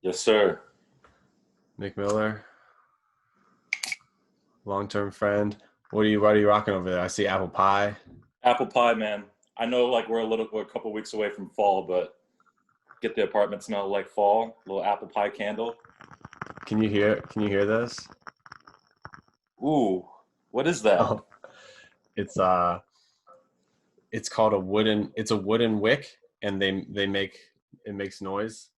Yes, sir. Myck Miller, long-term friend. What are you rocking over there? I see apple pie. Apple pie, man. I know, like we're a couple weeks away from fall, but get the apartment smell like fall. Little apple pie candle. Can you hear this? Ooh, what is that? Oh, it's it's called a wooden wick, and they make it makes noise.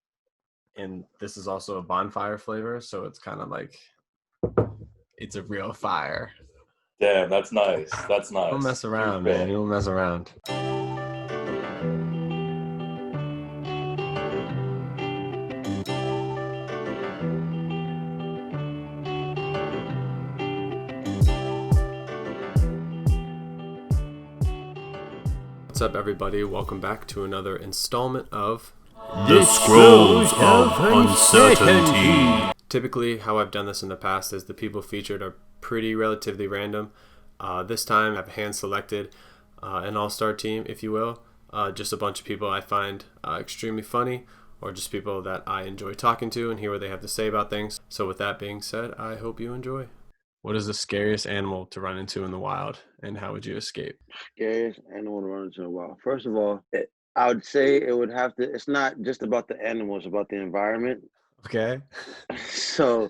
And this is also a bonfire flavor, so it's kind of like it's a real fire. Damn, that's nice. That's You don't nice. mess Huge around, man. fan. You don't mess around. What's up, everybody? Welcome back to another installment of The Scrolls of Uncertainty. Typically, how I've done this in the past is the people featured are pretty relatively random. This time, I've hand-selected an all-star team, if you will. Just a bunch of people I find extremely funny, or just people that I enjoy talking to and hear what they have to say about things. So with that being said, I hope you enjoy. What is the scariest animal to run into in the wild, and how would you escape? Scariest animal to run into a while. First of all, I would say it would have to. It's not just about the animals; it's about the environment. Okay. So,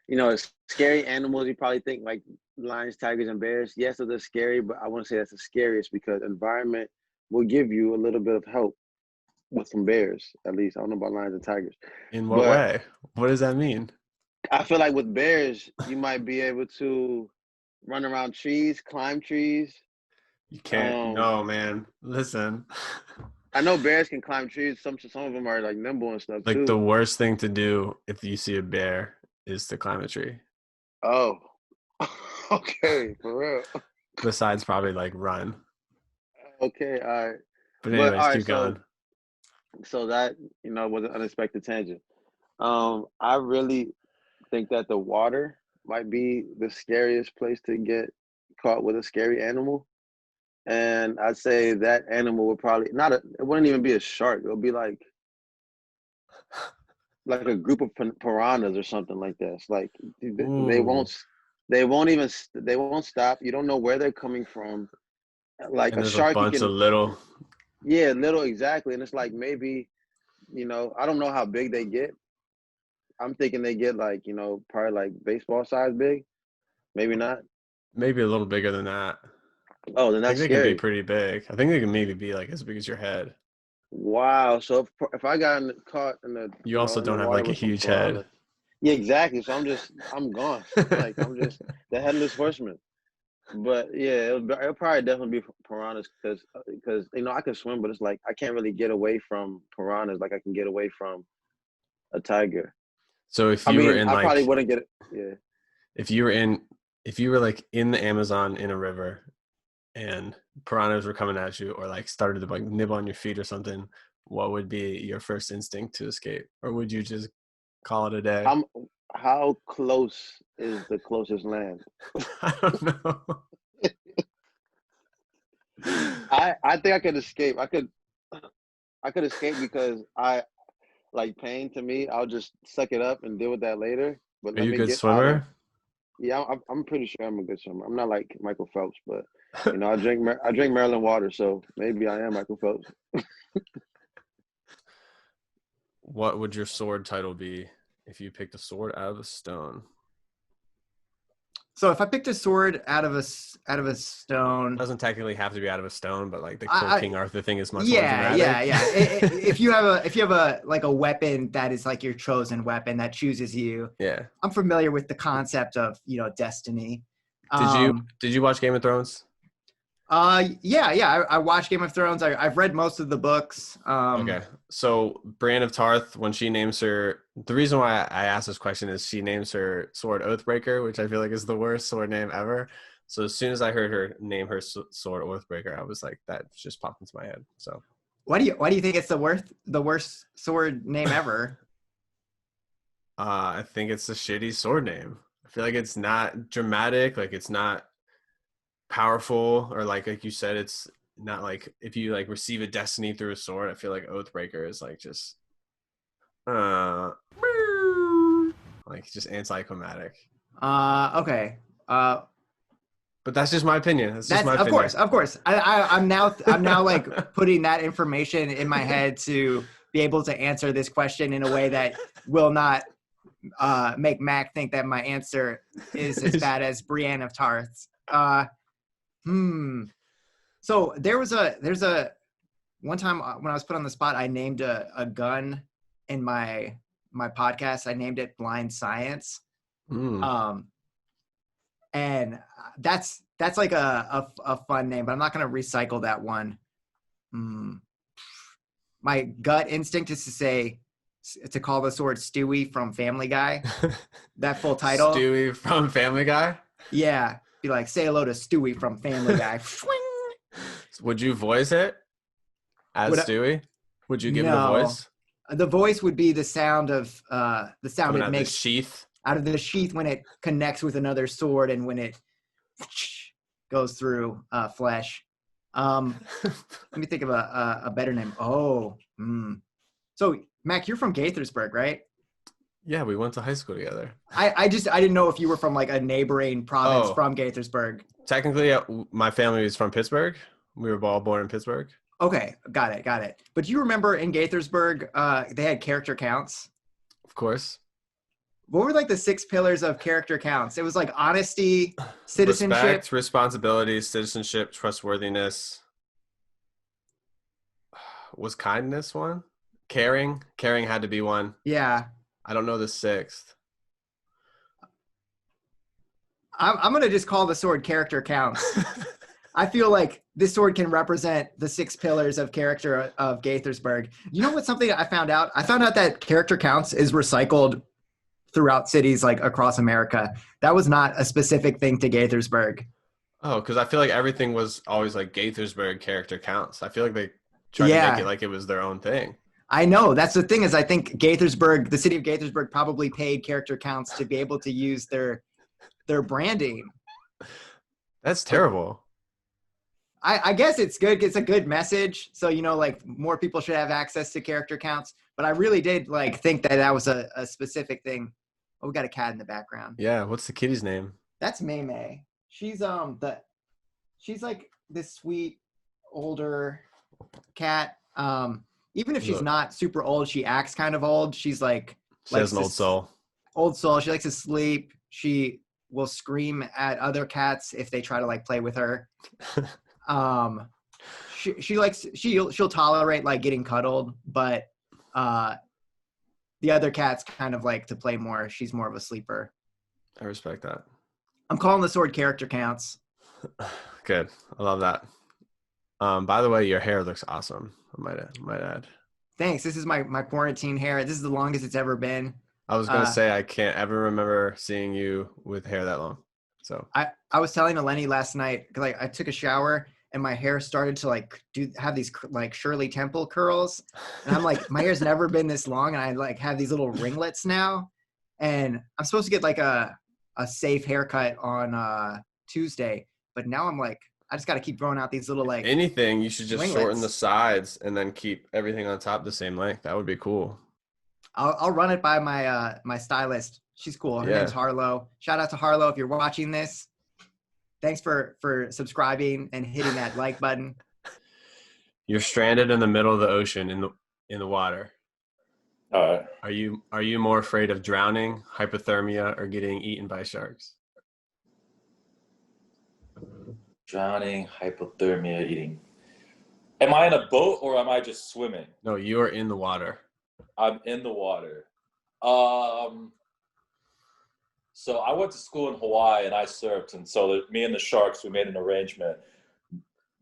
it's scary animals. You probably think like lions, tigers, and bears. Yes, they're scary, but I wouldn't say that's the scariest because environment will give you a little bit of help with some bears. At least I don't know about lions and tigers, In what but way? What does that mean? I feel like with bears, you might be able to run around trees, climb trees. You can't. Um, No, man. Listen. I know bears can climb trees. Some of them are like nimble and stuff Like the too. worst thing to do if you see a bear is to climb a tree. Oh, okay, for real. Besides probably like run. Okay, all right. But But anyways, all right, keep so going. so that was an unexpected tangent. I really think that the water might be the scariest place to get caught with a scary animal. And I'd say that animal would probably not a it wouldn't even be a shark. It would be like a group of piranhas or something like that. It's like they Ooh. won't they won't stop. You don't know where they're coming from. Like And a there's a shark, you bunch of can little. yeah, little exactly, and it's like maybe I don't know how big they get. I'm thinking they get like probably like baseball size big. Maybe not. Maybe a little bigger than that. Oh, then I think that's they can be scary. pretty big. I think they can maybe be like as big as your head. Wow. So if I got caught in the You also in the don't have water like a with some huge head. piranhas. Yeah, exactly. So I'm gone. Like I'm just the headless horseman. But yeah, it'll probably definitely be piranhas because I can swim, but it's like I can't really get away from piranhas like I can get away from a tiger. So if I you were mean, in I probably like wouldn't get it. Yeah. if you were in if you were like in the Amazon in a river and piranhas were coming at you or like started to like nibble on your feet or something, what would be your first instinct to escape? Or would you just call it a day? How how close is the closest land? I don't know. I think I could escape. I could escape because I like pain to me. I'll just suck it up and deal with that later. But Are let you a me good get out of. swimmer? Yeah, I'm pretty sure I'm a good swimmer. I'm not like Michael Phelps, but I drink Maryland water, so maybe I am Michael Phelps. What would your sword title be if you picked a sword out of a stone? So if I picked a sword out of a stone, Doesn't technically have to be out of a stone, but like the whole I King Arthur thing is much more yeah, yeah, dramatic. yeah. If you have a like a weapon that is like your chosen weapon that chooses you, Yeah. I'm familiar with the concept of destiny. Did you Um, did you watch Game of Thrones? yeah. I watched Game of Thrones. I've read most of the books. Okay. So Brienne of Tarth, when she names her, the reason why I asked this question is she names her sword Oathbreaker, which I feel like is the worst sword name ever. So as soon as I heard her name her sword Oathbreaker, I was like, that just popped into my head. So why do you think it's the worst sword name ever? I think it's a shitty sword name. I feel like it's not dramatic, like it's not powerful, or like you said, it's not like if you like receive a destiny through a sword. I feel like Oathbreaker is like just uh just anticlimactic. Okay. But that's just my opinion. That's just my opinion. Of course. I'm now like putting that information in my head to be able to answer this question in a way that will not make Mac think that my answer is as bad as Brienne of Tarth's. So there's a one time when I was put on the spot, I named a gun in my podcast. I named it Blind Science. And that's like a fun name, but I'm not going to recycle that one. My gut instinct is to call the sword Stewie from Family Guy. That full title. Stewie from Family Guy? Yeah. Be like, say hello to Stewie from Family Guy. Would you voice it as Stewie? Would you give it a voice? The voice would be the sound of the sound it makes. The sheath. Out of the sheath when it connects with another sword and when it goes through flesh. Let me think of a better name. So, Mac, you're from Gaithersburg, right? Yeah, we went to high school together. I didn't know if you were from like a neighboring province from Gaithersburg. Technically, my family is from Pittsburgh. We were all born in Pittsburgh. Okay, got it. But do you remember in Gaithersburg, they had character counts? Of course. What were like the 6 pillars of character counts? It was like honesty, citizenship. Respect, responsibility, citizenship, trustworthiness. Was kindness one? Caring had to be one. Yeah. I don't know the 6th. I'm going to just call the sword character counts. I feel like this sword can represent the 6 pillars of character of Gaithersburg. You know what's something I found out? I found out that character counts is recycled throughout cities like across America. That was not a specific thing to Gaithersburg. Oh, because I feel like everything was always like Gaithersburg character counts. I feel like they tried to make it like it was their own thing. I know. That's the thing is I think Gaithersburg, the city of Gaithersburg probably paid character counts to be able to use their branding. That's terrible. I guess it's good. It's a good message. So, like more people should have access to character counts. But I really did like think that was a specific thing. Oh, we got a cat in the background. Yeah. What's the kitty's name? That's May. She's she's like this sweet older cat. Even if she's not super old, she acts kind of old. She's like she has an old soul. Old soul. She likes to sleep. She will scream at other cats if they try to like play with her. She'll tolerate like getting cuddled, but the other cats kind of like to play more. She's more of a sleeper. I respect that. I'm calling the sword character counts. Good. I love that. By the way, your hair looks awesome. I might add. Thanks. This is my quarantine hair. This is the longest it's ever been. I was gonna say I can't ever remember seeing you with hair that long. So I was telling Eleni last night because I took a shower and my hair started to like have these like Shirley Temple curls, and I'm like, my hair's never been this long, and I like have these little ringlets now, and I'm supposed to get like a safe haircut on Tuesday, but now I'm like, I just got to keep growing out these little like anything. You should just ringlets. Shorten the sides and then keep everything on top the same length. That would be cool. I'll run it by my stylist. She's cool. Her name's Harlow. Shout out to Harlow if you're watching this. Thanks for subscribing and hitting that like button. You're stranded in the middle of the ocean in the water. All right. Are you more afraid of drowning, hypothermia, or getting eaten by sharks? Drowning, hypothermia, eating. Am I in a boat or am I just swimming? No, you are in the water. I'm in the water. So I went to school in Hawaii and I surfed, and so me and the sharks, we made an arrangement.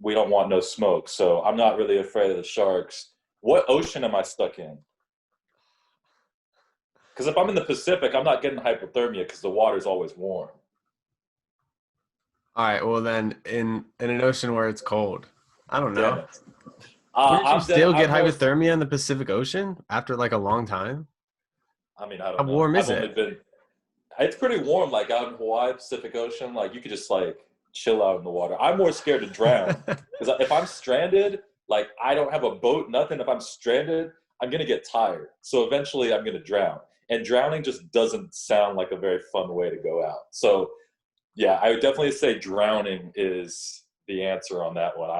We don't want no smoke, so I'm not really afraid of the sharks. What ocean am I stuck in? Because if I'm in the Pacific, I'm not getting hypothermia because the water's always warm. All right, well then, in an ocean where it's cold, I don't know. Would you still get hypothermia in the Pacific Ocean after like a long time? I mean, I don't know. How warm is it? It's pretty warm, like out in Hawaii, Pacific Ocean. Like you could just like chill out in the water. I'm more scared to drown because if I'm stranded, like I don't have a boat, nothing. If I'm stranded, I'm gonna get tired. So eventually, I'm gonna drown. and drowning just doesn't sound like a very fun way to go out. So yeah, I would definitely say drowning is the answer on that one.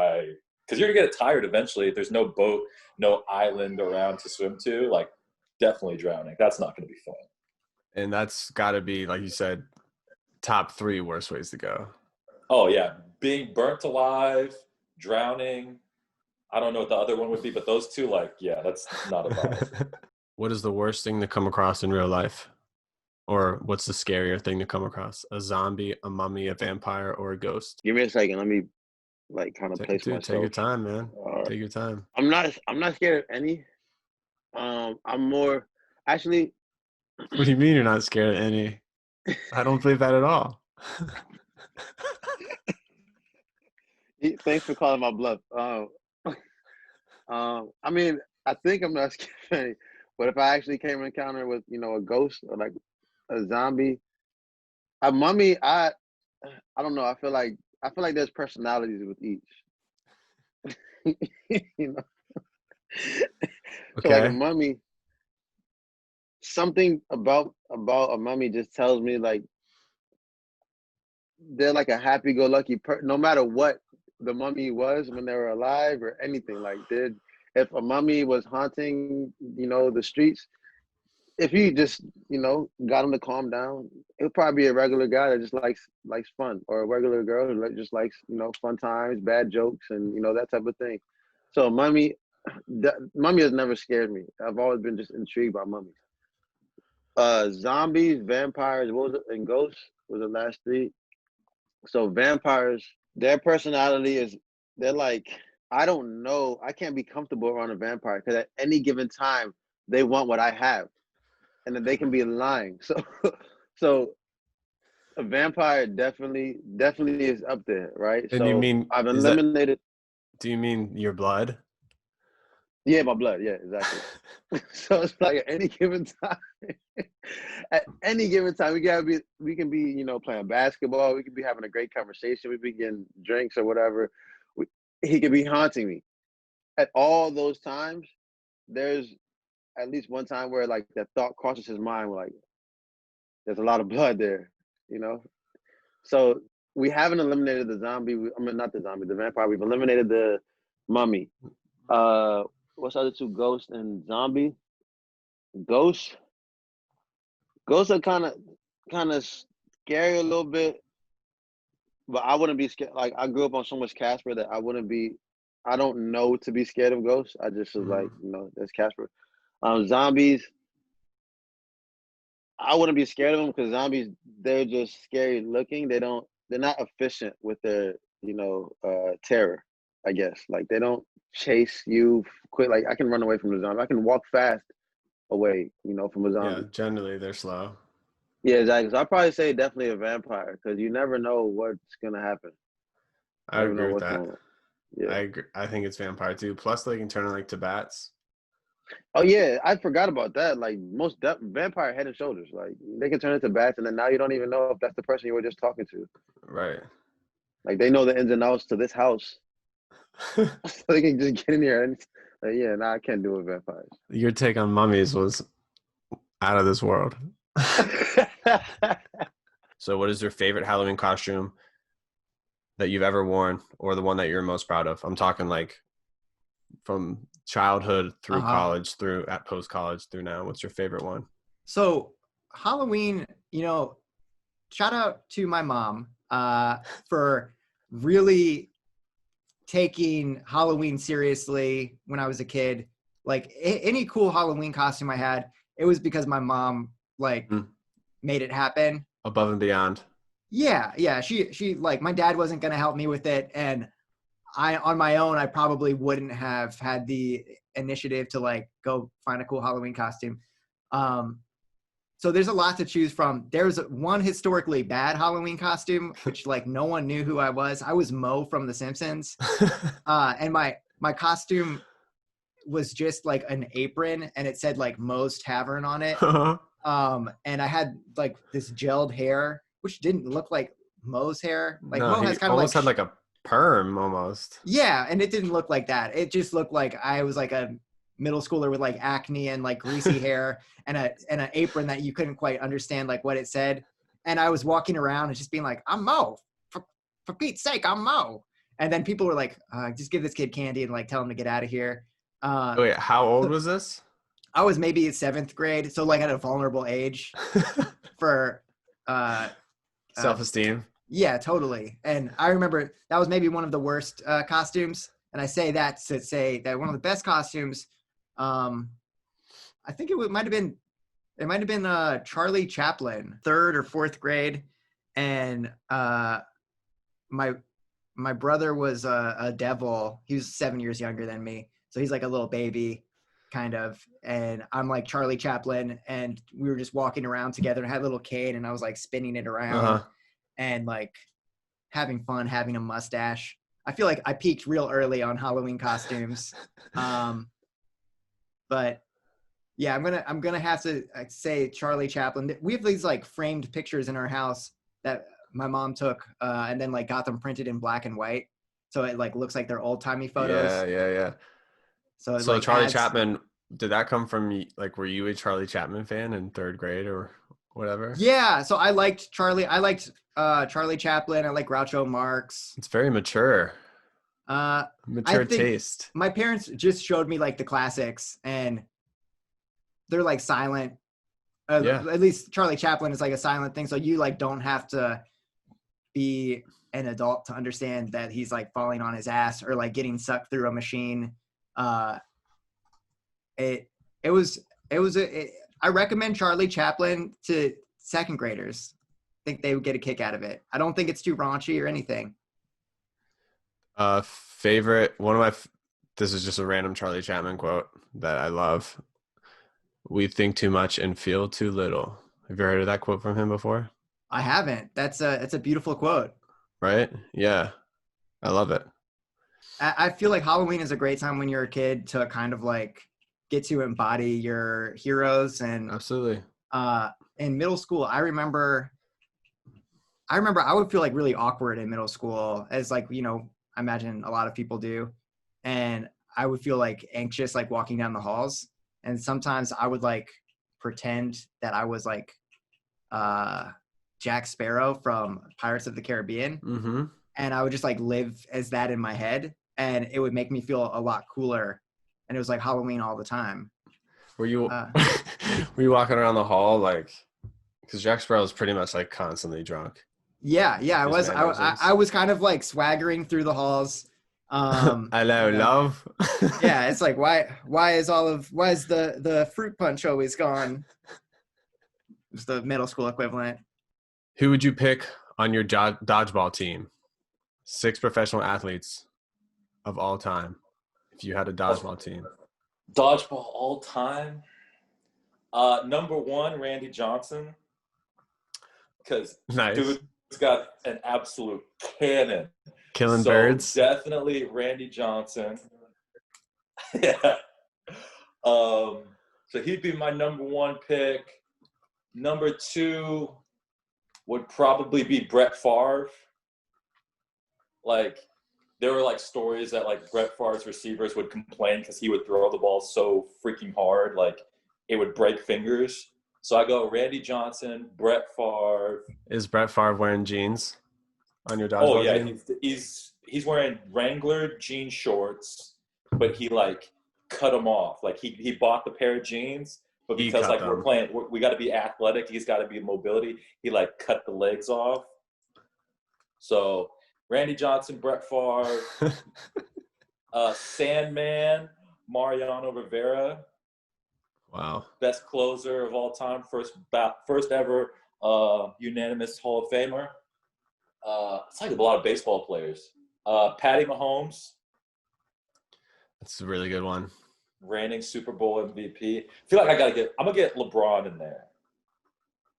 Because you're gonna get tired eventually. If there's no boat, no island around to swim to, like definitely drowning. That's not gonna be fun. And that's got to be, like you said, top 3 worst ways to go. Oh yeah, being burnt alive, drowning. I don't know what the other one would be, but those two, like, yeah, that's not a vibe. What is the worst thing to come across in real life? Or what's the scarier thing to come across? A zombie, a mummy, a vampire, or a ghost? Give me a second. Let me like kind of place myself. Take your time, man. Take your time. I'm not scared of any. I'm more actually. What do you mean you're not scared of any? I don't believe that at all. Thanks for calling my bluff. I mean, I think I'm not scared of any, but if I actually came in encounter with, a ghost or like a zombie, a mummy, I don't know. I feel like there's personalities with each. So like a mummy, something about a mummy just tells me like they're like a happy-go-lucky no matter what the mummy was when they were alive or anything. Like if a mummy was haunting, the streets, if you just, got him to calm down, he'll probably be a regular guy that just likes fun, or a regular girl who just likes, fun times, bad jokes, and, that type of thing. So mummy has never scared me. I've always been just intrigued by mummies. Zombies, vampires, and ghosts was the last 3. So vampires, their personality is, they're like, I don't know. I can't be comfortable around a vampire because at any given time, they want what I have. And then they can be lying. So a vampire definitely is up there, right? And so you mean, I've eliminated. Do you mean your blood? Yeah, my blood. Yeah, exactly. So it's like at any given time, we can be, playing basketball. We could be having a great conversation. We be getting drinks or whatever. He could be haunting me. At all those times, there's at least one time where like that thought crosses his mind. Like, there's a lot of blood there, So we haven't eliminated the zombie. Not the zombie, the vampire. We've eliminated the mummy. What's the other 2? Ghost and zombie. Ghosts are kind of scary a little bit, but I wouldn't be scared. Like, I grew up on so much Casper that I don't know to be scared of ghosts. I just was like, there's Casper. Zombies, I wouldn't be scared of them because zombies, they're just scary looking. They're not efficient with their, terror, I guess. Like, they don't chase you quick. Like, I can run away from the zombie. I can walk fast away, from a zombie. Yeah, generally they're slow. Yeah, exactly. So I'd probably say definitely a vampire because you never know what's gonna happen. I agree with that. Yeah. I agree. I think it's vampire too. Plus, they can turn like to bats. Oh yeah, I forgot about that. Like most vampire head and shoulders. Like they can turn into bats, and then now you don't even know if that's the person you were just talking to. Right. Like they know the ins and outs to this house, so they can just get in here and I can't do it, vampires. Your take on mummies was out of this world. So what is your favorite Halloween costume that you've ever worn, or the one that you're most proud of? I'm talking like from childhood through college, through at post-college through now. What's your favorite one? So Halloween, shout out to my mom for really taking Halloween seriously when I was a kid. Like any cool Halloween costume I had, it was because my mom made it happen. Above and beyond. Yeah. She like, my dad wasn't going to help me with it. And on my own, I probably wouldn't have had the initiative to like go find a cool Halloween costume. So there's a lot to choose from. There's one historically bad Halloween costume, which like no one knew who I was. I was Moe from The Simpsons. And my costume was just like an apron and it said like Moe's Tavern on it. And I had like this gelled hair, which didn't look like Moe's hair. Like no, Moe has kind of almost had like a perm almost. Yeah, and it didn't look like that. It just looked like I was like a middle schooler with like acne and like greasy hair and an apron that you couldn't quite understand like what it said. And I was walking around and just being like, I'm Mo. For Pete's sake, I'm Mo. And then people were like, just give this kid candy and like tell him to get out of here. Wait, how old was this? I was maybe in 7th grade, so like at a vulnerable age for self-esteem. Yeah, totally. And I remember that was maybe one of the worst costumes. And I say that to say that one of the best costumes, I think it might have been Charlie Chaplin, 3rd or 4th grade. And my brother was a devil. He was 7 years younger than me. So he's like a little baby kind of. And I'm like Charlie Chaplin. And we were just walking around together and had a little cane and I was like spinning it around and like having fun, having a mustache. I feel like I peaked real early on Halloween costumes. But yeah, I'm gonna have to say Charlie Chaplin. We have these like framed pictures in our house that my mom took and then like got them printed in black and white. So it like looks like they're old timey photos. Yeah. So like Charlie Chapman, did that come from like, were you a Charlie Chapman fan in 3rd grade or whatever? Yeah. So I liked Charlie. I liked Charlie Chaplin. I like Groucho Marx. It's very mature. Mature taste. My parents just showed me like the classics and they're like silent. At least Charlie Chaplin is like a silent thing. So you like don't have to be an adult to understand that he's like falling on his ass or like getting sucked through a machine. I recommend Charlie Chaplin to 2nd graders. I think they would get a kick out of it. I don't think it's too raunchy or anything. Favorite, this is just a random Charlie Chaplin quote that I love. We think too much and feel too little. Have you heard of that quote from him before? I haven't. It's a beautiful quote. Right? Yeah. I love it. I feel like Halloween is a great time when you're a kid to kind of like get to embody your heroes. And absolutely. In middle school, I remember I would feel like really awkward in middle school, as like, you know, I imagine a lot of people do. And I would feel like anxious, like walking down the halls. And sometimes I would like pretend that I was like Jack Sparrow from Pirates of the Caribbean. Mm-hmm. And I would just like live as that in my head. And it would make me feel a lot cooler. And it was like Halloween all the time. Were you walking around the hall like, because Jack Sparrow is pretty much like constantly drunk? Yeah, I was. I was kind of like swaggering through the halls. Hello, love. Yeah, it's like why is the fruit punch always gone? It's the middle school equivalent. Who would you pick on your dodgeball team? 6 professional athletes of all time. If you had a dodgeball team. Dodgeball all time. Number 1, Randy Johnson. Because nice. Dude's got an absolute cannon. Killing birds. Definitely Randy Johnson. Yeah. So he'd be my number 1 pick. Number 2 would probably be Brett Favre. Like, there were like stories that like Brett Favre's receivers would complain because he would throw the ball so freaking hard, like it would break fingers. So I go Randy Johnson, Brett Favre. Is Brett Favre wearing jeans on your dodgeball team? Oh yeah, he's wearing Wrangler jean shorts, but he like cut them off. Like he bought the pair of jeans, but because like we got to be athletic, he's got to be mobility. He like cut the legs off. So Randy Johnson, Brett Favre, Sandman, Mariano Rivera. Wow. Best closer of all time, first ever unanimous Hall of Famer. It's like a lot of baseball players. Patty Mahomes. That's a really good one. Reigning Super Bowl MVP. I feel like I'm going to get LeBron in there.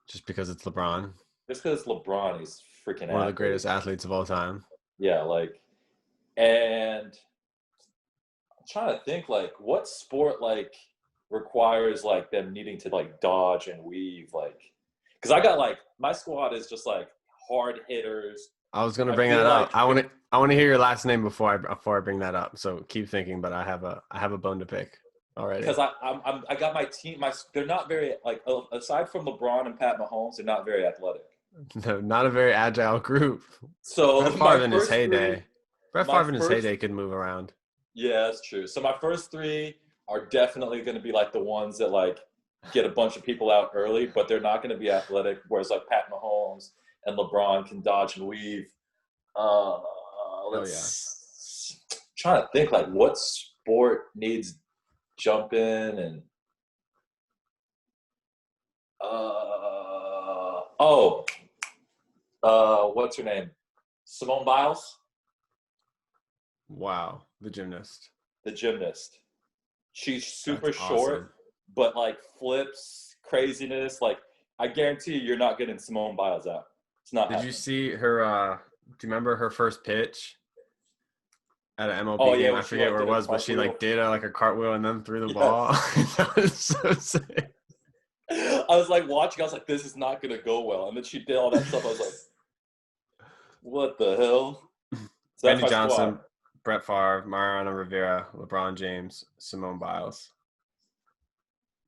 Just because it's LeBron? Just because it's LeBron. He's freaking one of the greatest athletes of all time. Yeah, like, and I'm trying to think, like, what sport, like, requires, like, them needing to, like, dodge and weave, like, because I got, like, my squad is just, like, hard hitters. I was going to bring that up. I want to hear your last name before I bring that up, so keep thinking, but I have a bone to pick. already. Because I got my team. They're not very like aside from LeBron and Pat Mahomes, they're not very athletic. No, not a very agile group. So Brett Favre in his heyday. Brett my Favre in his first- heyday could move around. Yeah, that's true. So my first three are definitely going to be like the ones that like get a bunch of people out early, but they're not going to be athletic. Whereas like Pat Mahomes and LeBron can dodge and weave. Trying to think like what sport needs jumping and what's her name? Simone Biles, Wow, the gymnast. the gymnast. She's super That's short, awesome. but like flips, craziness. Like I guarantee you're not getting Simone Biles out. It's not. Did happening. you see her? Do you remember her first pitch at an MLB Oh, yeah, game? when I she, forget like, where it did a was, but she like cartwheel. did like a cartwheel and then threw the Yes. ball. That was so sick. I was like watching. I was like, this is not gonna go well. And then she did all that stuff. I was like, what the hell? So Randy that's my Johnson, squad. Brett Favre, Mariano Rivera, LeBron James, Simone Biles,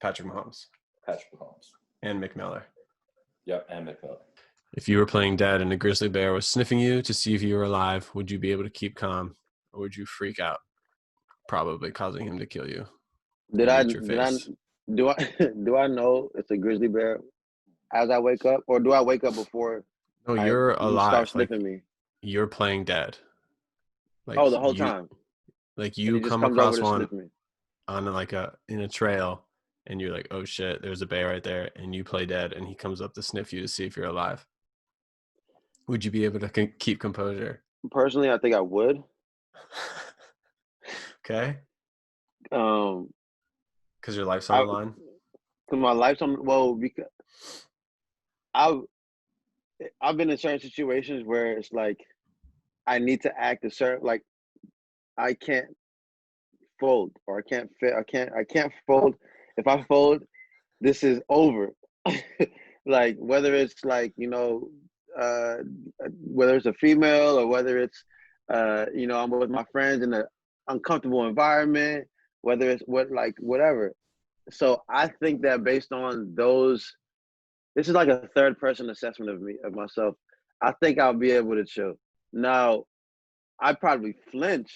Patrick Mahomes, Patrick Mahomes. and Myck Miller. Yep, and Migdall. If you were playing dead and a grizzly bear was sniffing you to see if you were alive, would you be able to keep calm, or would you freak out, probably causing him to kill you? Do I know it's a grizzly bear as I wake up, or do I wake up before No, you're you alive. start sniffing me? You're playing dead. Like The whole time. Like And you he just come comes across over to one sniff me. on in a trail, and you're like, oh shit, there's a bear right there, and you play dead, and he comes up to sniff you to see if you're alive. Would you be able to keep composure? Personally, I think I would. Okay, Um, because your life's on the line. Because my life's on. Because I've been in certain situations where it's like I need to act a certain, like I can't fold, or I can't fit. I can't fold. If I fold, this is over. Like whether it's like whether it's a female, or whether it's I'm with my friends in an uncomfortable environment, whether it's whatever. So I think that based on those, this is like a third person assessment of myself. I think I'll be able to chill. Now, I'd probably flinch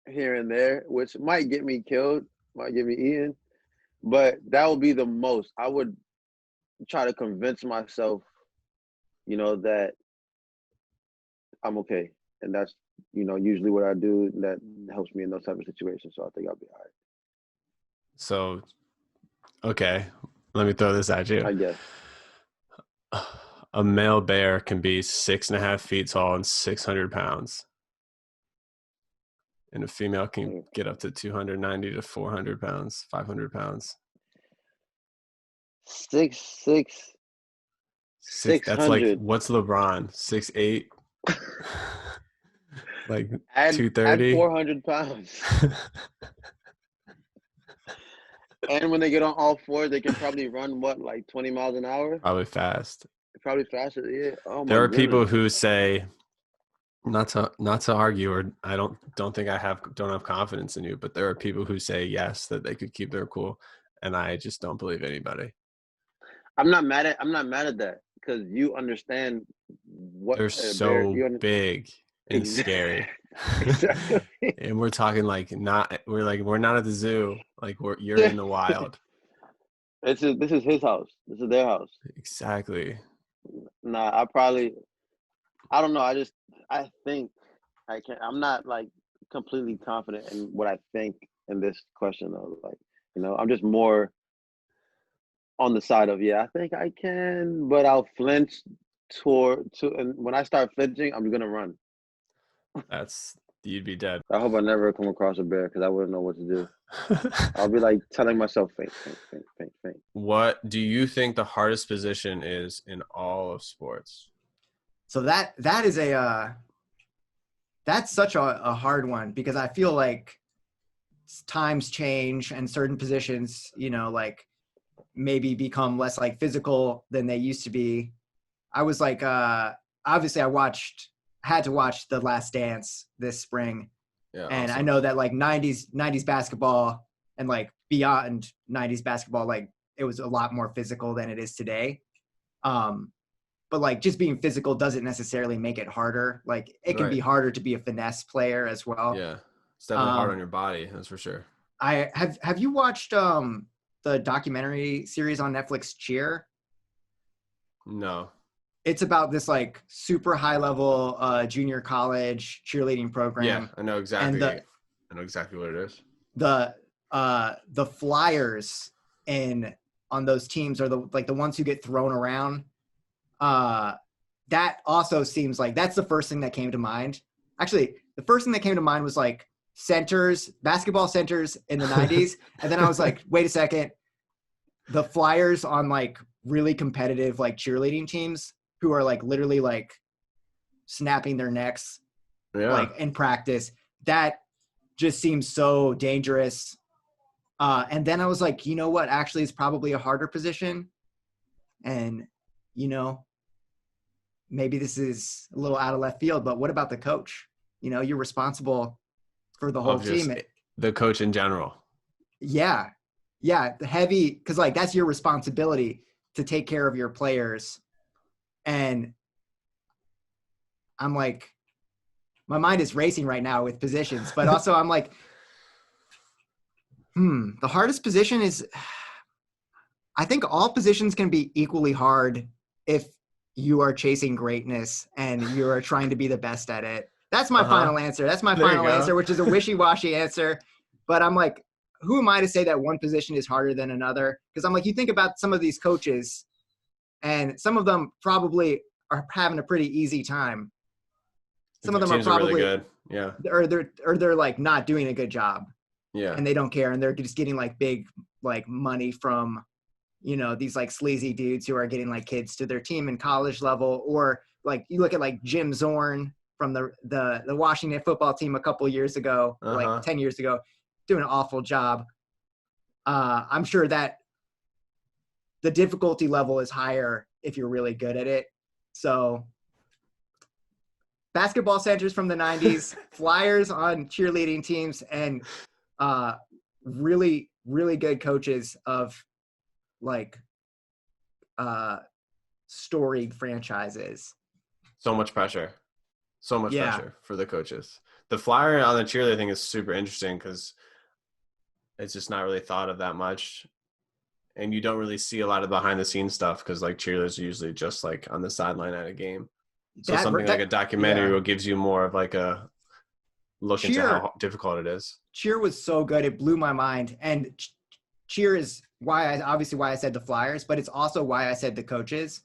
here and there, which might get me killed, might get me eaten, but that would be the most. I would try to convince myself, that I'm okay. And that's, usually what I do that helps me in those type of situations. So I think I'll be all right. So, okay, let me throw this at you. I guess. A male bear can be 6.5 feet tall and 600 pounds. And a female can get up to 290 to 400 pounds, 500 pounds. 6'6". That's like, 600. what's LeBron? 6'8"? Like Add 230? 400 pounds. And when they get on all fours, they can probably run, like 20 miles an hour? Probably fast. Probably faster, yeah. Oh, There my are people goodness. who say, not to argue, or I don't think don't have confidence in you, but there are people who say yes, that they could keep their cool, and I just don't believe anybody. I'm not mad at that, because you understand what they're so big and scary. Exactly. And we're talking we're not at the zoo, like you're in the wild. This is his house. This is their house. Exactly. Nah, I don't know. I think I can. I'm not like completely confident in what I think in this question though. Like, I'm just more on the side of, I think I can, but I'll flinch and when I start flinching, I'm gonna run. You'd be dead. I hope I never come across a bear, because I wouldn't know what to do. I'll be like telling myself, faint. What do you think the hardest position is in all of sports? So that is that's such a hard one, because I feel like times change and certain positions, like maybe become less like physical than they used to be. I was like, obviously had to watch The Last Dance this spring. Yeah, and awesome. I know that like 90s basketball and like beyond 90s basketball, like it was a lot more physical than it is today. But like just being physical doesn't necessarily make it harder. Like it can be harder to be a finesse player as well. Yeah, it's definitely hard on your body, that's for sure. Have you watched the documentary series on Netflix, Cheer? No. It's about this like super high level junior college cheerleading program. Yeah, I know exactly. And I know exactly what it is. The flyers on those teams are the ones who get thrown around. That also seems like that's the first thing that came to mind. Actually, the first thing that came to mind was like basketball centers in the 90s. And then I was like, wait a second. The flyers on like really competitive like cheerleading teams who are like literally like snapping their necks like in practice. That just seems so dangerous. And then I was like, you know what actually is probably a harder position? And, you know, maybe this is a little out of left field, but what about the coach? You know, you're responsible for the whole team. The coach in general. Yeah. Yeah. The heavy, because like that's your responsibility to take care of your players. And I'm like, my mind is racing right now with positions, but also I'm like, the hardest position is, I think all positions can be equally hard if you are chasing greatness and you are trying to be the best at it. That's my final answer. That's my final answer, which is a wishy-washy answer. But I'm like, who am I to say that one position is harder than another? Because I'm like, you think about some of these coaches and some of them probably are having a pretty easy time. Some of them are probably really good. Yeah. Or they're like not doing a good job. Yeah. And they don't care. And they're just getting like big, like money from, you know, these like sleazy dudes who are getting like kids to their team in college level. Or like you look at like Jim Zorn from the Washington football team a couple years ago, like 10 years ago, doing an awful job. I'm sure that the difficulty level is higher if you're really good at it. So basketball centers from the 90s, flyers on cheerleading teams, and really, really good coaches of like storied franchises. So much pressure for the coaches. The flyer on the cheerleader thing is super interesting because it's just not really thought of that much. And you don't really see a lot of behind the scenes stuff because like cheerleaders are usually just like on the sideline at a game. So something like a documentary gives you more of like a look into how difficult it is. Cheer was so good. It blew my mind. And cheer is why I said the flyers, but it's also why I said the coaches,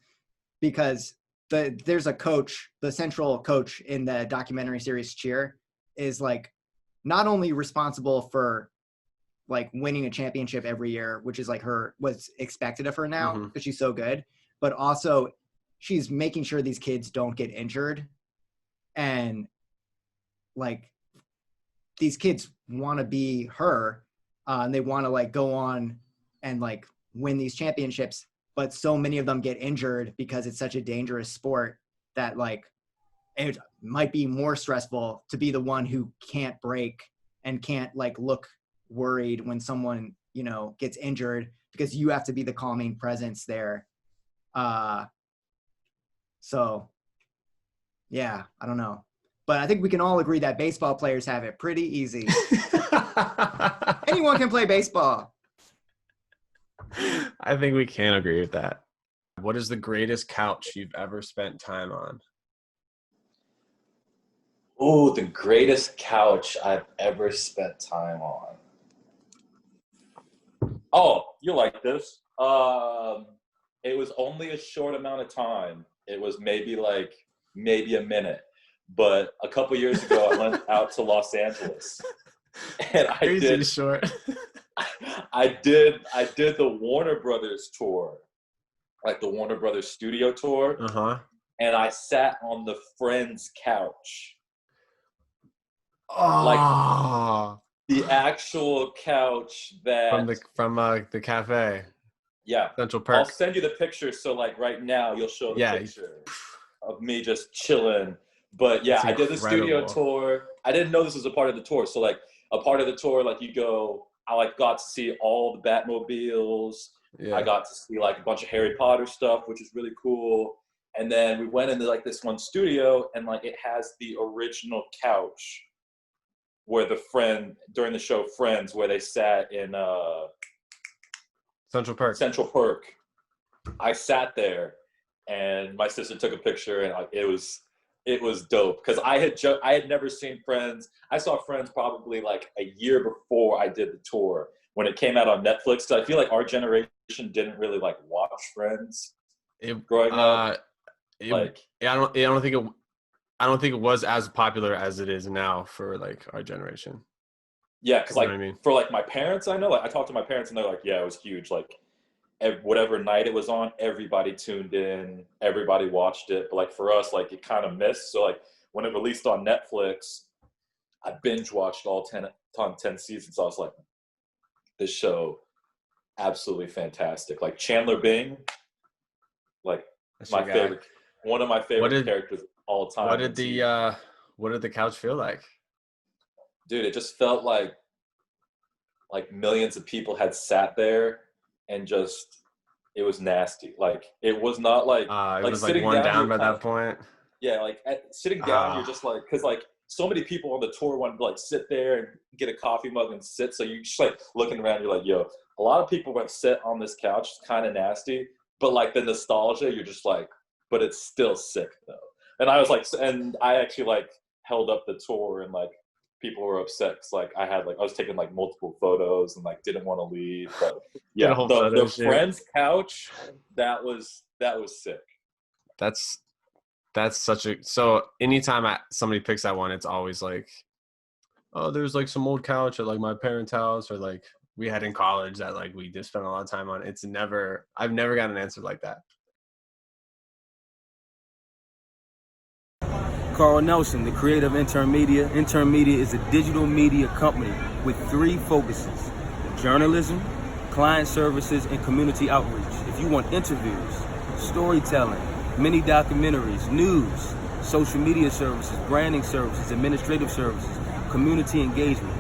because there's a coach, the central coach in the documentary series Cheer is like not only responsible for like winning a championship every year, which is like what's expected of her now because she's so good, but also she's making sure these kids don't get injured. And like these kids want to be her and they want to like go on and like win these championships, but so many of them get injured because it's such a dangerous sport that like it might be more stressful to be the one who can't break and can't like look worried when someone, you know, gets injured because you have to be the calming presence there. So yeah, I don't know, but I think we can all agree that baseball players have it pretty easy. Anyone can play baseball. I think we can agree with that. What is the greatest couch you've ever spent time on? Oh, the greatest couch I've ever spent time on. Oh, you like this. It was only a short amount of time. It was maybe a minute. But a couple years ago, I went out to Los Angeles. And I did the Warner Brothers tour, like the Warner Brothers studio tour. And I sat on the Friends couch. Like the actual couch that from the cafe. Yeah. Central Park. I'll send you the picture. So like right now you'll show the picture of me just chilling. But yeah, I did the studio tour. I didn't know this was a part of the tour. So like a part of the tour, like you go I like got to see all the Batmobiles. Yeah. I got to see like a bunch of Harry Potter stuff, which is really cool. And then we went into like this one studio, and like it has the original couch where during the show Friends, where they sat in Central Park. Central Perk. I sat there, and my sister took a picture, and like it was dope because I had never seen Friends. I saw Friends probably like a year before I did the tour when it came out on Netflix. So I feel like our generation didn't really like watch Friends growing up. I don't think it was as popular as it is now for like our generation. Yeah, because like I mean? for like my parents, I know, like I talked to my parents and they're like, yeah, it was huge. Like whatever night it was on, everybody tuned in, everybody watched it. But like for us, like it kind of missed. So like when it released on Netflix, I binge watched all 10 seasons. I was like, this show, absolutely fantastic. Like Chandler Bing, like That's my your guy. favorite, one of my favorite characters of all time. What did the couch feel like? Dude, it just felt like millions of people had sat there and just, it was nasty. Like it was not like it was like sitting one down by kinda, that point. Yeah, like sitting down, you're just like, because like so many people on the tour wanted to like sit there and get a coffee mug and sit. So you just like looking around, you're like, yo, a lot of people went sit on this couch. It's kind of nasty, but like the nostalgia, you're just like, but it's still sick though. And I was like, and I actually like held up the tour, and like people were upset because like I was taking like multiple photos and like didn't want to leave. But yeah, the Friends couch, that was sick. That's so anytime somebody picks that one, it's always like, oh, there's like some old couch at like my parents' house, or like we had in college that like we just spent a lot of time on. I've never got an answer like that. Carl Nelson, the creator of Intern Media. Intern Media is a digital media company with 3 focuses: journalism, client services, and community outreach. If you want interviews, storytelling, mini documentaries, news, social media services, branding services, administrative services, community engagement,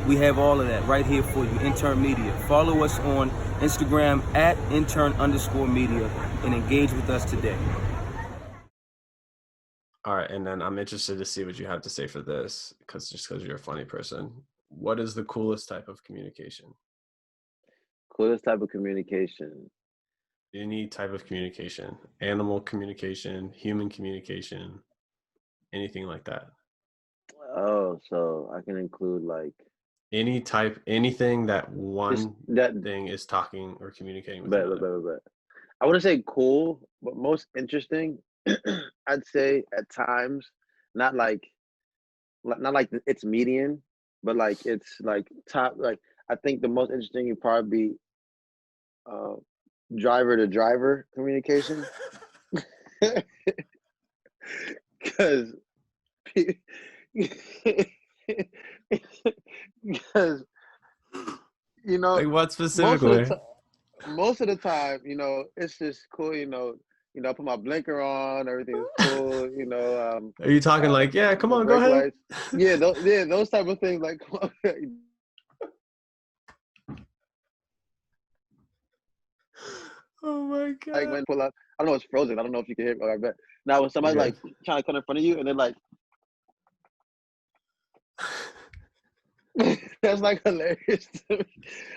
we have all of that right here for you. Intern Media. Follow us on Instagram at intern_media and engage with us today. All right, and then I'm interested to see what you have to say for this, because you're a funny person. What is the coolest type of communication? Coolest type of communication. Any type of communication. Animal communication, human communication, anything like that. Oh, so I can include like anything that thing is talking or communicating with another. I wouldn't say cool, but most interesting, I'd say at times, not like it's median, but like it's like top. Like I think the most interesting would probably be driver to driver communication, because you know, like what specifically? Most of the time, you know, it's just cool. You know, I put my blinker on, everything's cool. You know, are you talking like, yeah, come on, go ahead? Lights. Yeah, those type of things. Like, come on. Oh my god! Like when pull up, I don't know, it's frozen. I don't know if you can hear me. I bet. Now when somebody's like trying to come in front of you, and they're like, that's like hilarious to me.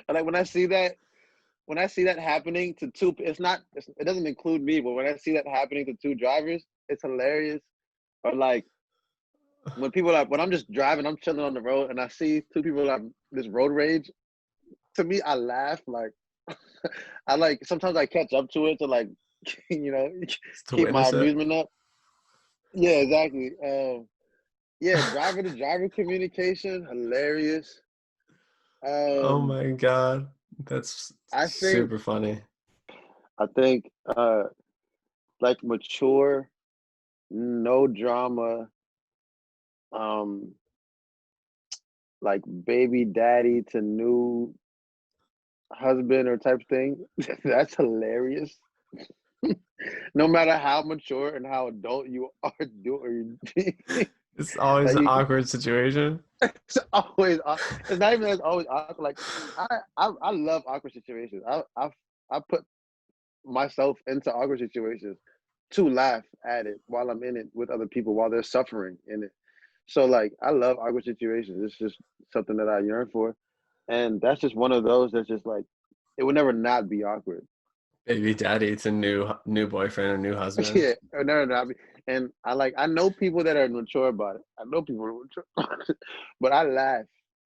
Like when I see that happening to two, it doesn't include me, but when I see that happening to 2 drivers, it's hilarious. Or like when I'm just driving, I'm chilling on the road, and I see 2 people have this road rage. To me, I laugh. Like I like, sometimes I catch up to it to like, you know, keep my amusement up. Yeah, exactly. Yeah, driver to driver communication, hilarious. Oh my god, that's super funny. I think like mature, no drama, like baby daddy to new husband or type thing. That's hilarious. No matter how mature and how adult you are doing. It's always an awkward situation. It's always. It's not even always awkward. Like I love awkward situations. I put myself into awkward situations to laugh at it while I'm in it with other people while they're suffering in it. So like I love awkward situations. It's just something that I yearn for, and that's just one of those that's just like it would never not be awkward. Baby daddy, it's a new boyfriend or new husband. Yeah, no. And I know people that are mature about it. I know people are mature, but I laugh.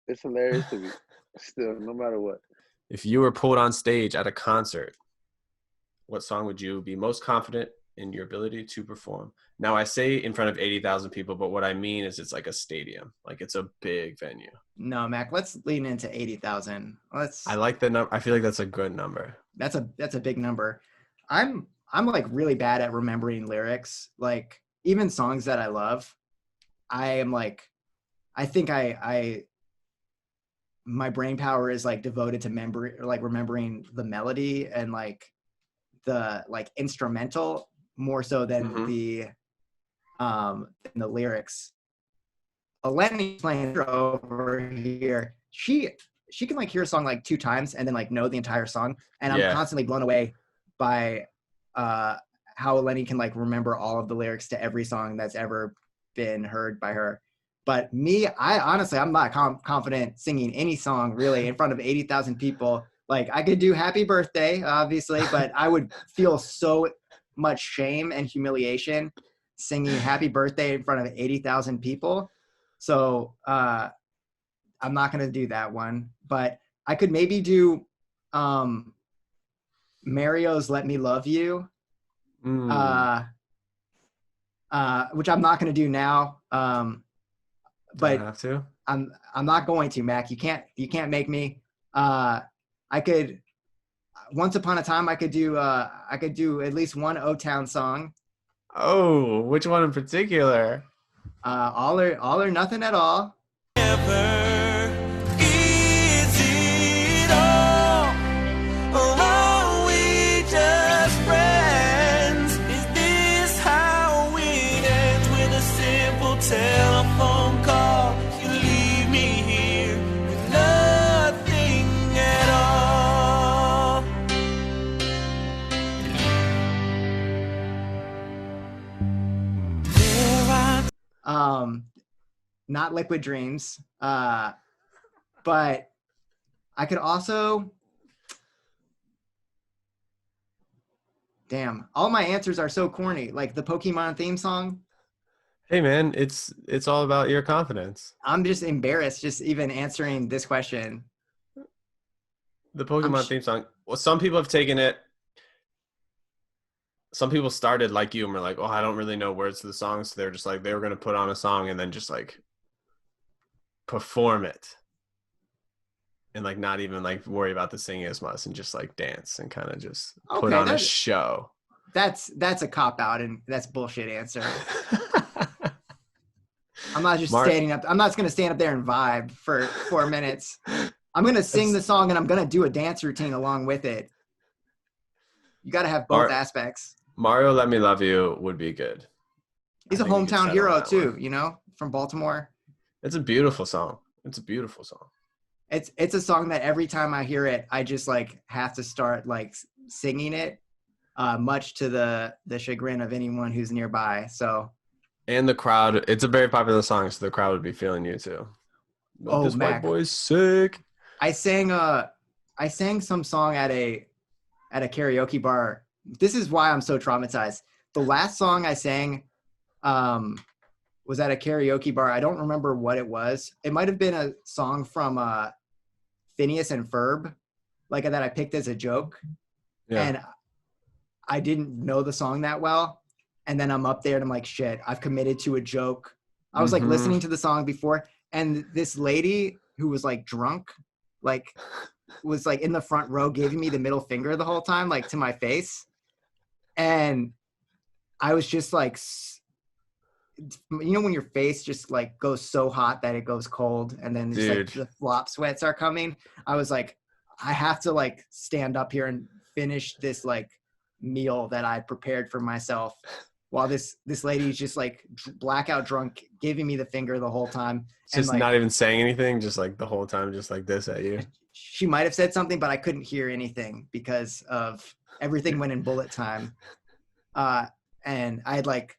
It's hilarious to me. Still, no matter what. If you were pulled on stage at a concert, what song would you be most confident in your ability to perform? Now, I say in front of 80,000 people, but what I mean is it's like a stadium. Like it's a big venue. No, Mac, let's lean into 80,000. I like the number. I feel like that's a good number. That's a big number. I'm like really bad at remembering lyrics. Like even songs that I love, I am like, I think my brain power is like devoted to remembering the melody and like the like instrumental more so than the lyrics. Eleni playing over here, she can like hear a song like 2 times and then like know the entire song, and I'm constantly blown away by how Eleni can like remember all of the lyrics to every song that's ever been heard by her. But me, I'm not confident singing any song really in front of 80,000 people. Like I could do Happy Birthday, obviously, but I would feel so much shame and humiliation singing Happy Birthday in front of 80,000 people. So I'm not going to do that one, but I could maybe do Mario's Let Me Love You, which I'm not going to do now. But have to. I'm not going to, Mac. You can't make me. I could once upon a time I could do at least one O-Town song. Oh, which one in particular? All or nothing at all. Never is it all, or are we just friends? Is this how it ends, with a simple telephone call? You leave me here with nothing at all. Not Liquid Dreams. But I could also, damn, all my answers are so corny. Like the Pokemon theme song. Hey man, it's all about your confidence. I'm just embarrassed just even answering this question. The Pokemon theme song. Well, some people have taken it. Some people started like you and were like, oh, I don't really know words to the song. So they're just like, they were going to put on a song and then just like perform it. And like not even like worry about the singing as much and just like dance and kind of just put on a show. That's a cop-out and that's bullshit answer. I'm not just standing up. I'm not just going to stand up there and vibe for 4 minutes. I'm going to sing the song and I'm going to do a dance routine along with it. You got to have both aspects. Mario Let Me Love You would be good. He's a hometown hero too, you know, from Baltimore. It's a beautiful song. It's a song that every time I hear it, I just like have to start like singing it, much to the chagrin of anyone who's nearby. So. And the crowd, it's a very popular song, so the crowd would be feeling you too. But this Mac, white boy's sick. I sang some song at a karaoke bar. This is why I'm so traumatized. The last song I sang was at a karaoke bar. I don't remember what it was. It might have been a song from Phineas and Ferb, like that I picked as a joke. Yeah. And I didn't know the song that well. And then I'm up there and I'm like, shit, I've committed to a joke. I was like listening to the song before, and this lady who was like drunk, like was like in the front row giving me the middle finger the whole time, like to my face. And I was just like, you know, when your face just like goes so hot that it goes cold and then just like the flop sweats are coming. I was like, I have to like stand up here and finish this like meal that I prepared for myself while this lady's just like blackout drunk, giving me the finger the whole time. Just like, not even saying anything, just like the whole time, just like this at you. She might have said something, but I couldn't hear anything because of everything went in bullet time. And I had like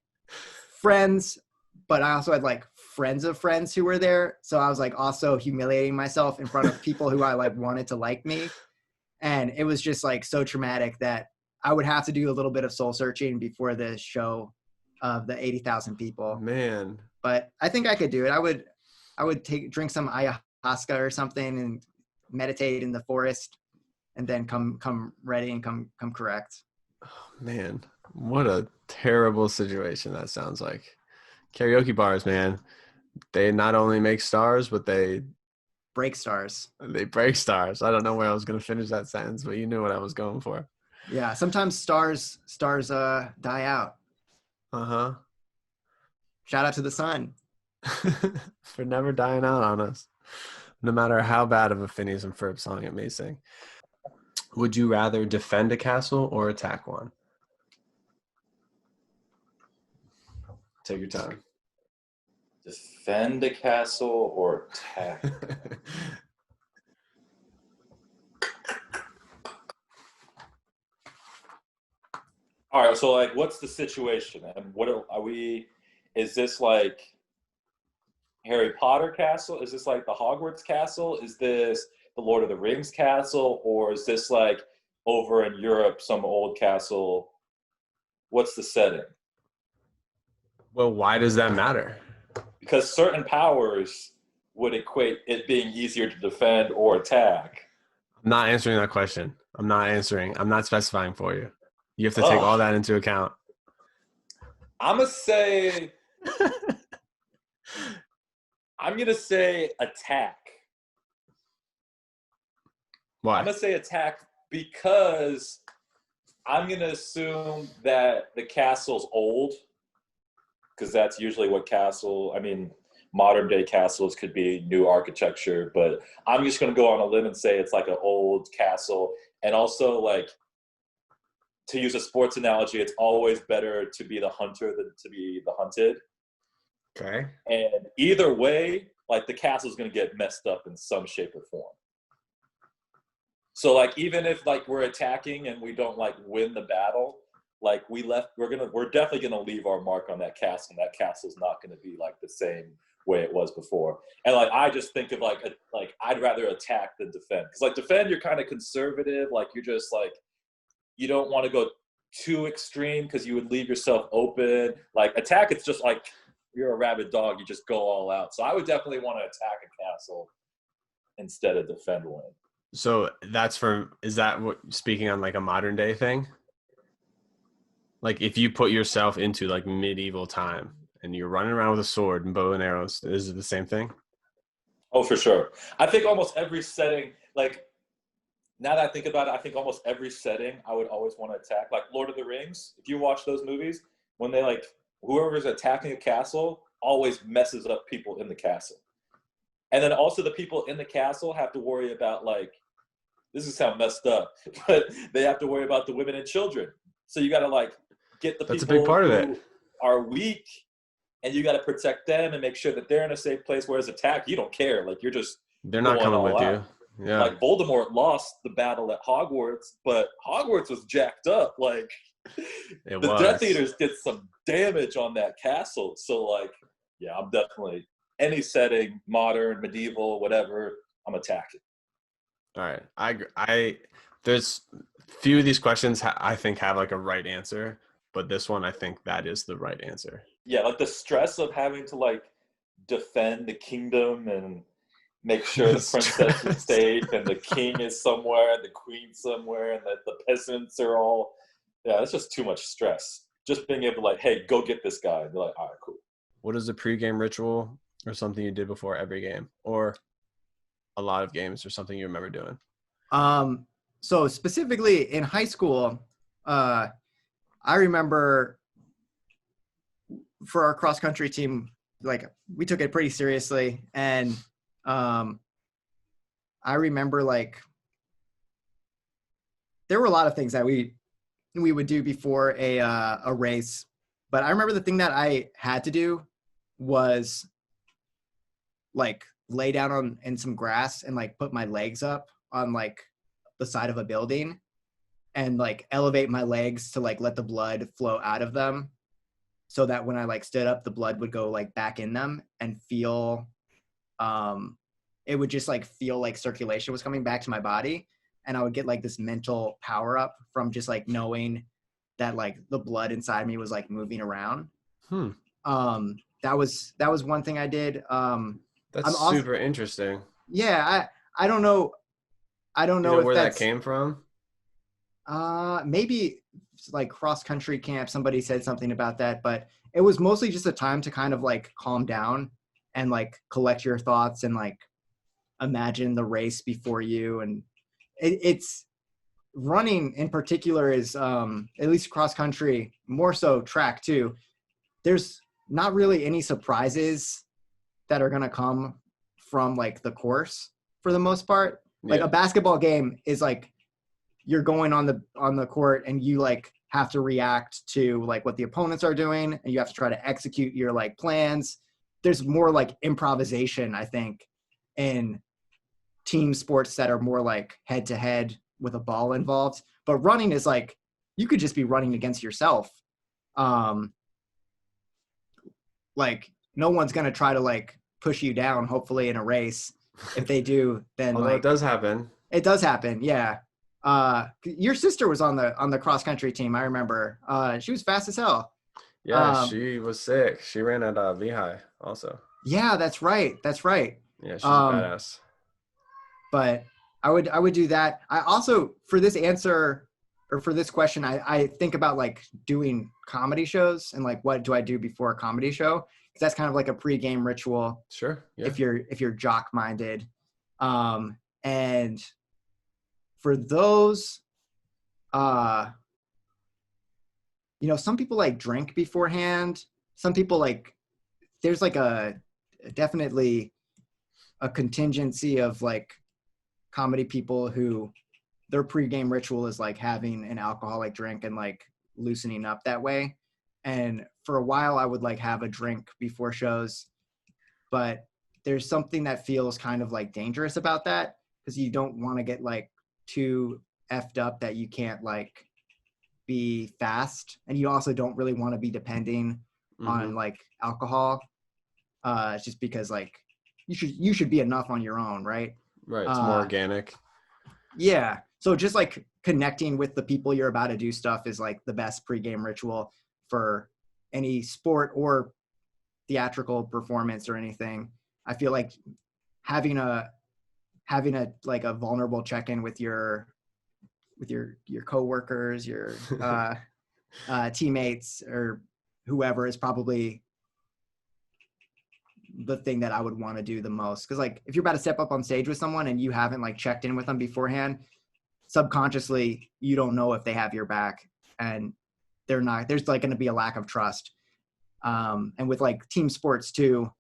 friends, but I also had like friends of friends who were there. So I was like also humiliating myself in front of people who I like wanted to like me. And it was just like so traumatic that I would have to do a little bit of soul searching before the show of the 80,000 people. Man. But I think I could do it. I would drink some ayahuasca or something and meditate in the forest and then come ready and come correct. Oh, man, what a terrible situation that sounds like. Karaoke bars, man, they not only make stars, but they break stars. They break stars. I don't know where I was going to finish that sentence, but you knew what I was going for. Yeah, sometimes stars die out. Uh-huh. Shout out to the sun. For never dying out on us, no matter how bad of a Phineas and Ferb song it may sing. Would you rather defend a castle or attack one? Take your time. Defend a castle or attack? All right, so like, what's the situation? And what are we? Is this like Harry Potter castle? Is this like the Hogwarts castle? Is this the Lord of the Rings castle? Or is this like over in Europe, some old castle? What's the setting? Well, why does that matter? Because certain powers would equate it being easier to defend or attack. I'm not answering that question. I'm not specifying for you. You have to take all that into account. I'm going to say attack. Why? I'm going to say attack because I'm going to assume that the castle's old, because that's usually what modern day castles could be new architecture, but I'm just going to go on a limb and say it's like an old castle. And also, like, to use a sports analogy, it's always better to be the hunter than to be the hunted. Okay. And either way, like, the castle's going to get messed up in some shape or form. So, like, even if like we're attacking and we don't like win the battle, like we're definitely gonna leave our mark on that castle, and that castle's not gonna be like the same way it was before. And like I just think of like I'd rather attack than defend, because like defend you're kind of conservative, like you're just like you don't want to go too extreme because you would leave yourself open. Like attack, it's just like you're a rabid dog, you just go all out. So I would definitely want to attack a castle instead of defend one. So is that what, speaking on like a modern day thing? Like if you put yourself into like medieval time and you're running around with a sword and bow and arrows, is it the same thing? Oh, for sure. I think almost every setting, like now that I think about it, I think almost every setting I would always want to attack. Like Lord of the Rings, if you watch those movies, when they like, whoever's attacking a castle always messes up people in the castle. And then also the people in the castle have to worry about like, this is how messed up, but they have to worry about the women and children. So you got to like get the That's people a big part who of it. Are weak, and you got to protect them and make sure that they're in a safe place. Whereas attack, you don't care. Like you're just they're not coming with you. Yeah. Like Voldemort lost the battle at Hogwarts, but Hogwarts was jacked up. Like the Death Eaters did some damage on that castle. So like, yeah, I'm definitely any setting, modern, medieval, whatever, I'm attacking. All right. I there's few of these questions I think have like a right answer, but this one I think that is the right answer. Yeah, like the stress of having to like defend the kingdom and make sure the princess is safe and the king is somewhere and the queen's somewhere and that the peasants are all, yeah, it's just too much stress. Just being able to like, hey, go get this guy. And be like, all right, cool. What is a pregame ritual or something you did before every game or a lot of games or something you remember doing? So specifically in high school, I remember for our cross country team, like we took it pretty seriously. And I remember like there were a lot of things that we would do before a race. But I remember the thing that I had to do was like lay down in some grass and like put my legs up on like the side of a building and like elevate my legs to like let the blood flow out of them, so that when I like stood up, the blood would go like back in them and feel, it would just like feel like circulation was coming back to my body. And I would get like this mental power up from just like knowing that like the blood inside me was like moving around. That was one thing I did. That's super interesting. Yeah. I don't know. I don't know, you know if where that's, that came from. Maybe like cross country camp, somebody said something about that, but it was mostly just a time to kind of like calm down and like collect your thoughts and like imagine the race before you. And it's running in particular is, at least cross country, more so track too. There's not really any surprises that are going to come from like the course for the most part. Like a basketball game is like, you're going on the court and you like have to react to like what the opponents are doing and you have to try to execute your like plans. There's more like improvisation, I think, in team sports that are more like head to head with a ball involved. But running is like, you could just be running against yourself. Like no one's going to try to like push you down, hopefully in a race. If they do, then Although like, it does happen. It does happen. Yeah. Your sister was on the cross country team. I remember. She was fast as hell. Yeah, she was sick. She ran at Lehigh also. Yeah, that's right. That's right. Yeah, she's a badass. But I would do that. I also, for this answer or for this question, I think about like doing comedy shows and like, what do I do before a comedy show? 'Cause that's kind of like a pregame ritual. Sure. Yeah. If you're jock minded. And for those, you know, some people like drink beforehand. Some people like, there's like definitely a contingency of like comedy people who their pregame ritual is like having an alcoholic drink and like loosening up that way. And for a while I would like have a drink before shows, but there's something that feels kind of like dangerous about that, because you don't want to get like too effed up that you can't like be fast, and you also don't really want to be depending on like alcohol, just because like you should be enough on your own, right? Right. It's more organic. Yeah. So just like connecting with the people you're about to do stuff is like the best pregame ritual for any sport or theatrical performance or anything. I feel like having a like a vulnerable check-in with your coworkers, your teammates or whoever is probably the thing that I would want to do the most. Cause like if you're about to step up on stage with someone and you haven't like checked in with them beforehand, subconsciously you don't know if they have your back, and there's like going to be a lack of trust. And with like team sports too,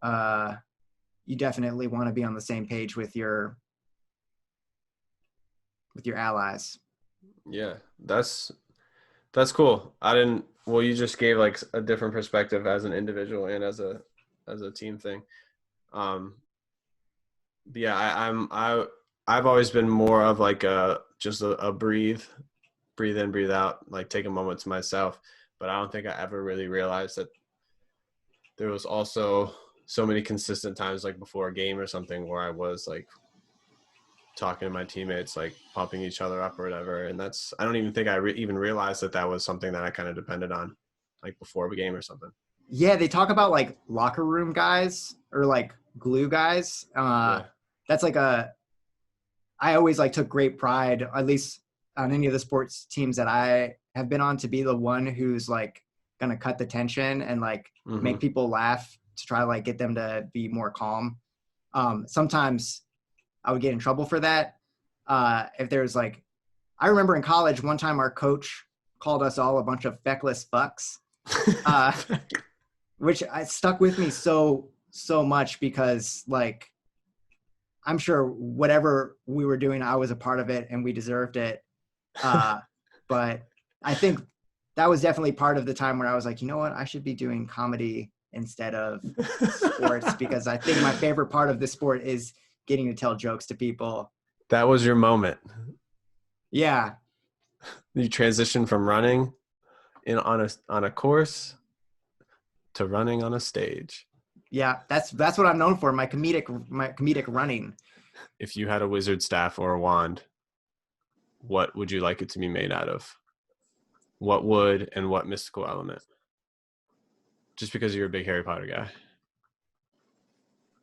you definitely want to be on the same page with your allies. Yeah, that's cool. You just gave like a different perspective as an individual and as a team thing. Yeah, I've always been more of like just a breathe in, breathe out, like take a moment to myself. But I don't think I ever really realized that there was also so many consistent times like before a game or something where I was like talking to my teammates, like pumping each other up or whatever. And I don't even think I even realized that was something that I kind of depended on like before a game or something. Yeah. They talk about like locker room guys or like glue guys. That's like I always like took great pride, at least on any of the sports teams that I have been on, to be the one who's like going to cut the tension and like make people laugh to try to like get them to be more calm. Sometimes I would get in trouble for that. If there's like, I remember in college, one time our coach called us all a bunch of feckless fucks, which stuck with me so much because like, I'm sure whatever we were doing, I was a part of it and we deserved it. But I think that was definitely part of the time where I was like, you know what, I should be doing comedy instead of sports, because I think my favorite part of the sport is getting to tell jokes to people. That was your moment. Yeah. You transitioned from running on a course to running on a stage. Yeah, that's what I'm known for, my comedic running. If you had a wizard staff or a wand, what would you like it to be made out of? What wood and what mystical element? Just because you're a big Harry Potter guy.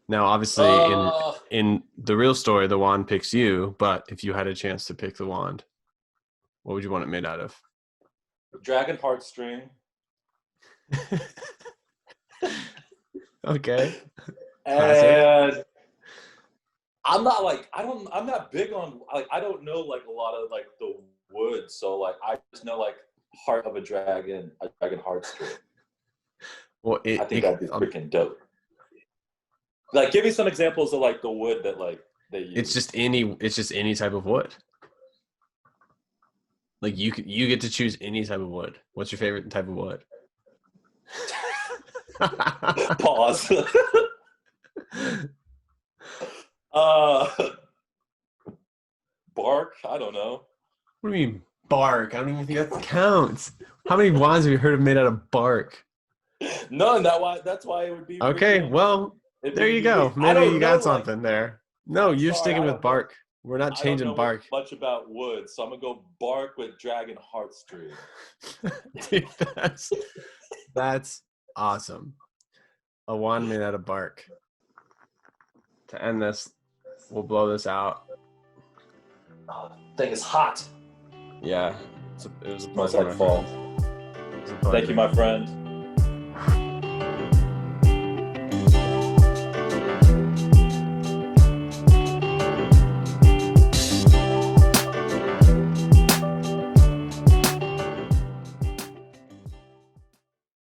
Now, obviously, in the real story, the wand picks you, but if you had a chance to pick the wand, what would you want it made out of? Dragon heartstring. Okay. And I'm not big on, like, I don't know, like, a lot of, like, the wood. So, like, I just know, like, heart of a dragon heartstring. Well, I think that'd be freaking dope. Like, give me some examples of, like, the wood that, like, they use. It's just any type of wood. Like, you get to choose any type of wood. What's your favorite type of wood? Pause. Bark? I don't know. What do you mean bark? I don't even think that counts. How many wands have you heard of made out of bark? None. That's why it would be. Okay, freaking, well, there you go. Maybe you got something like, there. No, you're sticking with bark. We're not changing I don't know bark. much about wood, so I'm gonna go bark with dragon heartstring. Dude, that's awesome. A wand made out of bark. To end this, we'll blow this out. Oh, the thing is hot. Yeah, it was a Smells pleasure. like fall. It was a pleasure. Thank you, my friend.